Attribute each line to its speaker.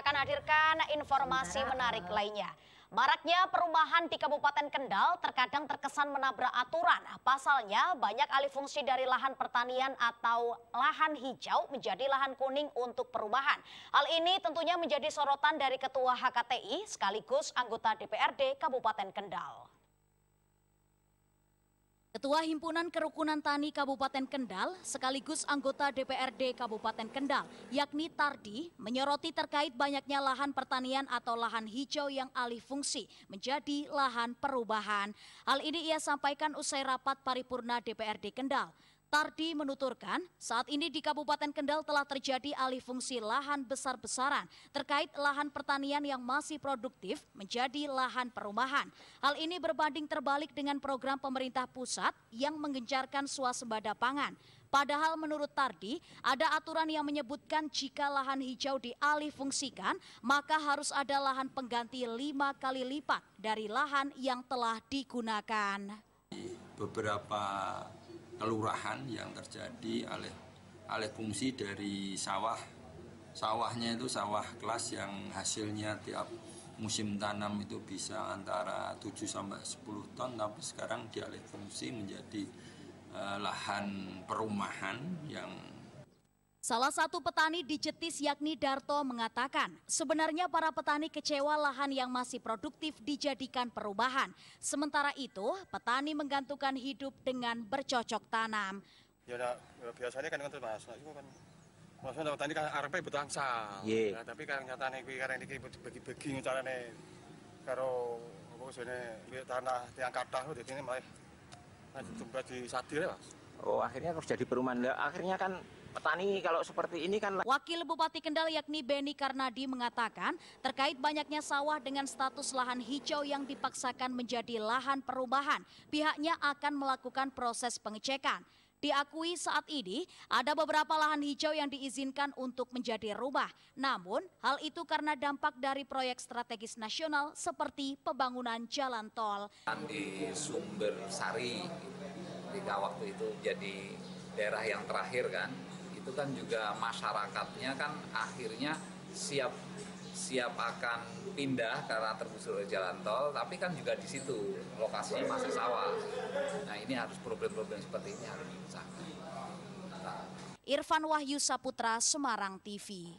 Speaker 1: kita akan hadirkan informasi menarik lainnya. Maraknya perumahan di Kabupaten Kendal terkadang terkesan menabrak aturan. Pasalnya banyak alih fungsi dari lahan pertanian atau lahan hijau menjadi lahan kuning untuk perumahan. Hal ini tentunya menjadi sorotan dari Ketua HKTI sekaligus anggota DPRD Kabupaten Kendal. Ketua Himpunan Kerukunan Tani Kabupaten Kendal sekaligus anggota DPRD Kabupaten Kendal yakni Tardi menyoroti terkait banyaknya lahan pertanian atau lahan hijau yang alih fungsi menjadi lahan perubahan. Hal ini ia sampaikan usai rapat paripurna DPRD Kendal. Tardi menuturkan saat ini di Kabupaten Kendal telah terjadi alih fungsi lahan besar-besaran terkait lahan pertanian yang masih produktif menjadi lahan perumahan. Hal ini berbanding terbalik dengan program pemerintah pusat yang menggencarkan swasembada pangan. Padahal menurut Tardi ada aturan yang menyebutkan jika lahan hijau dialih fungsikan maka harus ada lahan pengganti 5 kali lipat dari lahan yang telah digunakan.
Speaker 2: Beberapa kelurahan yang terjadi alih fungsi dari sawahnya itu sawah kelas yang hasilnya tiap musim tanam itu bisa antara 7 sampai 10 ton, tapi sekarang dialih fungsi menjadi lahan perumahan yang
Speaker 1: Salah satu petani di Jetis yakni Darto mengatakan sebenarnya para petani kecewa lahan yang masih produktif dijadikan perubahan. Sementara itu petani menggantungkan hidup dengan bercocok tanam.
Speaker 3: Ya biasanya kan itu mas, itu kan maksudnya petani kan arepnya betangsal. Nah, tapi kan nyatane kuwi karena iki bagi-bagi carane karo apa jenenge tanah tiang kathah lho dadi malah tumbuh di sadir ya, Mas.
Speaker 4: Oh, akhirnya terus jadi perumahan. Akhirnya kan petani kalau seperti ini kan.
Speaker 1: Wakil Bupati Kendal yakni Beni Karnadi mengatakan terkait banyaknya sawah dengan status lahan hijau yang dipaksakan menjadi lahan perubahan, pihaknya akan melakukan proses pengecekan. Diakui saat ini ada beberapa lahan hijau yang diizinkan untuk menjadi rumah. Namun hal itu karena dampak dari proyek strategis nasional seperti pembangunan jalan tol.
Speaker 5: Di Sumber Sari ketika waktu itu jadi daerah yang terakhir kan, itu kan juga masyarakatnya kan akhirnya siap akan pindah karena tergusur oleh jalan tol, tapi kan juga di situ lokasinya masih sawah. Nah ini harus problem-problem seperti ini harus disahkan.
Speaker 1: Irfan Wahyu Saputra, Semarang TV.